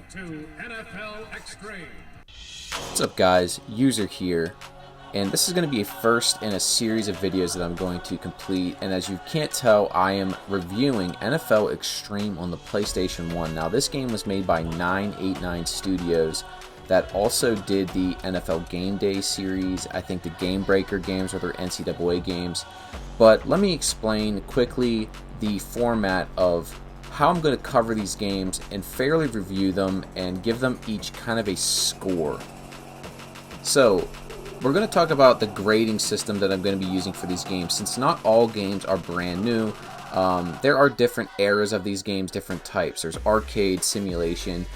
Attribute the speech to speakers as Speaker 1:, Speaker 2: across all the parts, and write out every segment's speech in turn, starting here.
Speaker 1: to NFL Xtreme.
Speaker 2: What's up guys, User here, and this is going to be a first in a series of videos that I'm going to complete, and as you can't tell, I am reviewing NFL Xtreme on the PlayStation 1. Now this game was made by 989 Studios that also did the NFL Game Day series, I think the Game Breaker games or their NCAA games, but let me explain quickly the format of how I'm going to cover these games and fairly review them and give them each kind of a score. So, we're going to talk about the grading system that I'm going to be using for these games. Since not all games are brand new, there are different eras of these games, different types. There's arcade, simulation.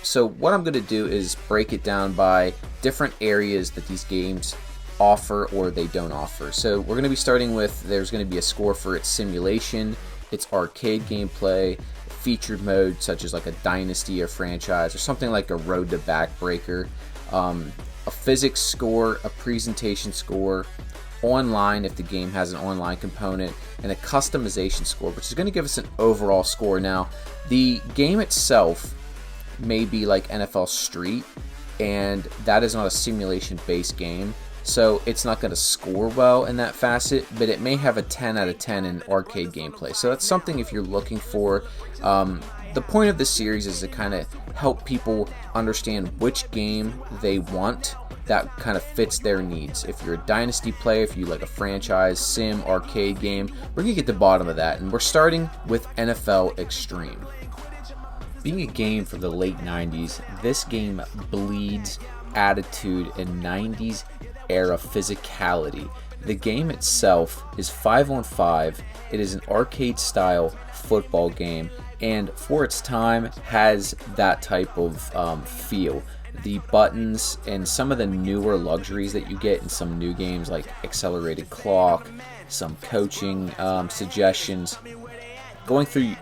Speaker 2: So what I'm going to do is break it down by different areas that these games offer or they don't offer. So we're going to be starting with, there's going to be a score for its simulation, its arcade gameplay, featured mode such as like a dynasty or franchise or something like a road to backbreaker, a physics score, a presentation score, online if the game has an online component, and a customization score, which is going to give us an overall score. Now, the game itself may be like NFL Street, and that is not a simulation-based game, so it's not going to score well in that facet, but it may have a 10 out of 10 in arcade gameplay. So that's something if you're looking for. The point of this series is to kind of help people understand which game they want that kind of fits their needs. If you're a dynasty player, if you like a franchise, sim, arcade game, we're going to get to the bottom of that. And we're starting with NFL Xtreme. Being a game from the late 90s, this game bleeds attitude and 90s era physicality. The game itself is 5-on-5. It is an arcade style football game, and for its time has that type of feel. The buttons and some of the newer luxuries that you get in some new games like accelerated clock, some coaching suggestions, going through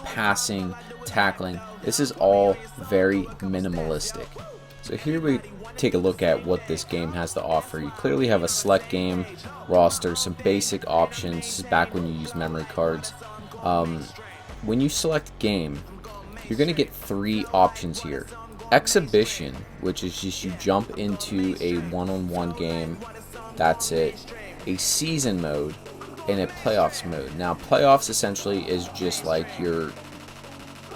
Speaker 2: passing, tackling, this is all very minimalistic. So here we take a look at what this game has to offer. You clearly have a select game roster, some basic options. This is back when you used memory cards. When you select game, you're going to get three options here. Exhibition, which is just you jump into a one-on-one game, that's it. A season mode and a playoffs mode. Now playoffs essentially is just like your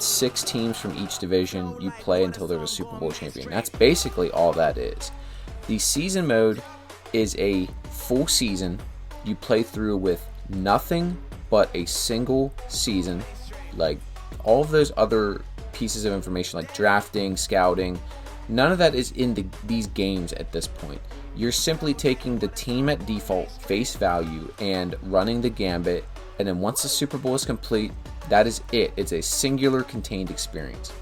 Speaker 2: 6 teams from each division, you play until there's a Super Bowl champion. That's basically all that is. The season mode is a full season you play through with nothing but a single season. Like all of those other pieces of information like drafting, scouting, none of that is in these games at this point. You're simply taking the team at default face value and running the gambit, and then once the Super Bowl is complete, that is it. It's a singular contained experience.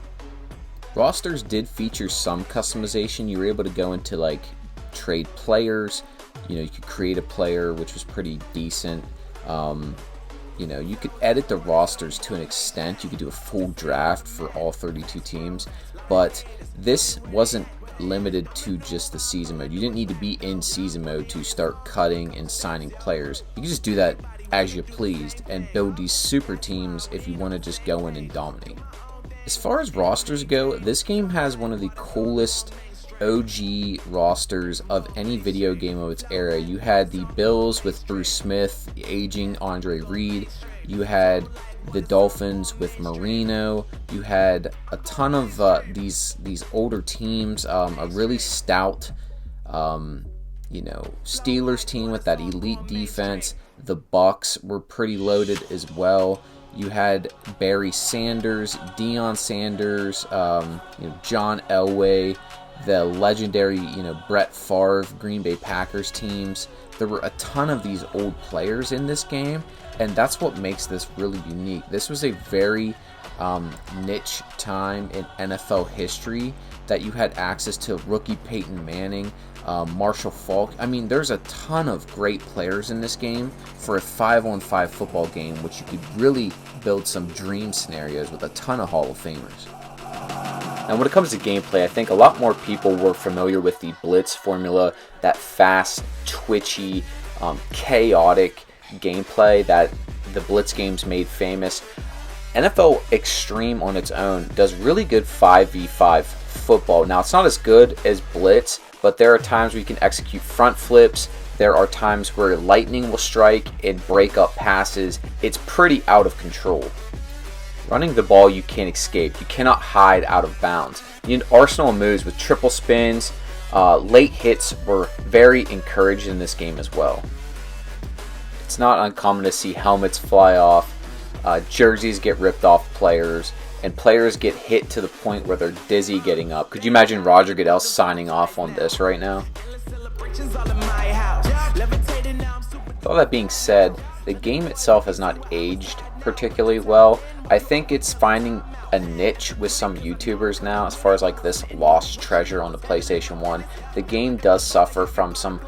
Speaker 2: Rosters did feature some customization. You were able to go into like trade players. You could create a player, which was pretty decent. You could edit the rosters to an extent. You could do a full draft for all 32 teams, but this wasn't limited to just the season mode. You didn't need to be in season mode to start cutting and signing players. You could just do that as you pleased and build these super teams if you want to just go in and dominate. As far as rosters go, this game has one of the coolest OG rosters of any video game of its era. You had the Bills with Bruce Smith, the aging Andre Reed. You had the Dolphins with Marino. You had a ton of these older teams. A really stout, Steelers team with that elite defense. The Bucks were pretty loaded as well. You had Barry Sanders, Deion Sanders, John Elway, the legendary, Brett Favre, Green Bay Packers teams. There were a ton of these old players in this game, and that's what makes this really unique. This was a very niche time in NFL history that you had access to rookie Peyton Manning, Marshall Faulk. I mean, there's a ton of great players in this game for a 5-on-5 football game, which you could really build some dream scenarios with a ton of Hall of Famers. Now, when it comes to gameplay, I think a lot more people were familiar with the Blitz formula, that fast, twitchy, chaotic gameplay that the Blitz games made famous. NFL Xtreme on its own does really good 5v5 football. Now, it's not as good as Blitz, but there are times where you can execute front flips. There are times where lightning will strike and break up passes. It's pretty out of control. Running the ball, you can't escape. You cannot hide out of bounds. You need arsenal moves with triple spins. Late hits were very encouraged in this game as well. It's not uncommon to see helmets fly off, jerseys get ripped off players, and players get hit to the point where they're dizzy getting up. Could you imagine Roger Goodell signing off on this right now? With all that being said, the game itself has not aged particularly well. I think it's finding a niche with some YouTubers now as far as like this lost treasure on the PlayStation 1. The game does suffer from some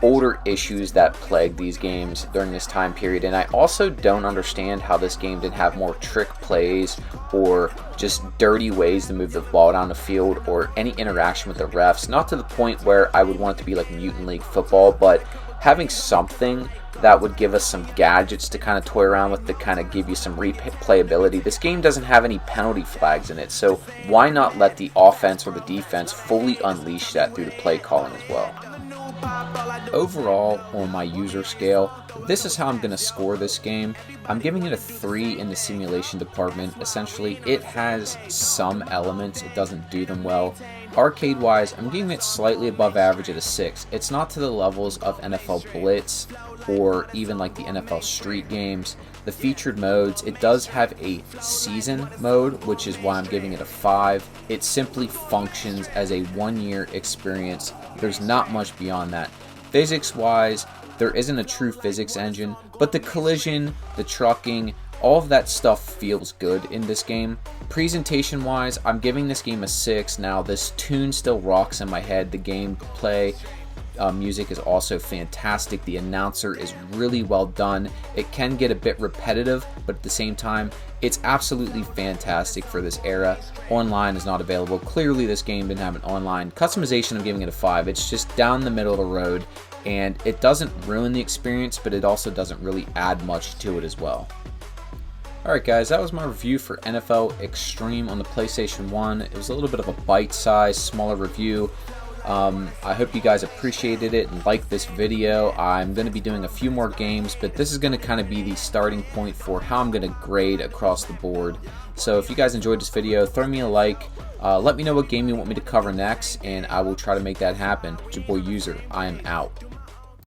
Speaker 2: older issues that plagued these games during this time period, and I also don't understand how this game didn't have more trick plays or just dirty ways to move the ball down the field or any interaction with the refs. Not to the point where I would want it to be like Mutant League football, but having something that would give us some gadgets to kind of toy around with to kind of give you some replayability. This game doesn't have any penalty flags in it, so why not let the offense or the defense fully unleash that through the play calling as well? Overall, on my user scale, this is how I'm going to score this game. I'm giving it a 3 in the simulation department. Essentially, it has some elements, it doesn't do them well. Arcade wise, I'm giving it slightly above average at a 6. It's not to the levels of NFL Blitz or even like the NFL Street games. The featured modes, it does have a season mode, which is why I'm giving it a 5. It simply functions as a 1-year experience. There's not much beyond that. Physics wise, there isn't a true physics engine, but the collision, the trucking, all of that stuff feels good in this game. Presentation wise, I'm giving this game a 6. Now, this tune still rocks in my head. The gameplay music is also fantastic. The announcer is really well done. It can get a bit repetitive, but at the same time, it's absolutely fantastic for this era. Online is not available. Clearly, this game didn't have an online. Customization, I'm giving it a 5. It's just down the middle of the road, and it doesn't ruin the experience, but it also doesn't really add much to it as well. Alright guys, that was my review for NFL Xtreme on the PlayStation 1. It was a little bit of a bite-sized, smaller review. I hope you guys appreciated it and liked this video. I'm going to be doing a few more games, but this is going to kind of be the starting point for how I'm going to grade across the board. So if you guys enjoyed this video, throw me a like. Let me know what game you want me to cover next, and I will try to make that happen. It's your boy User. I am out.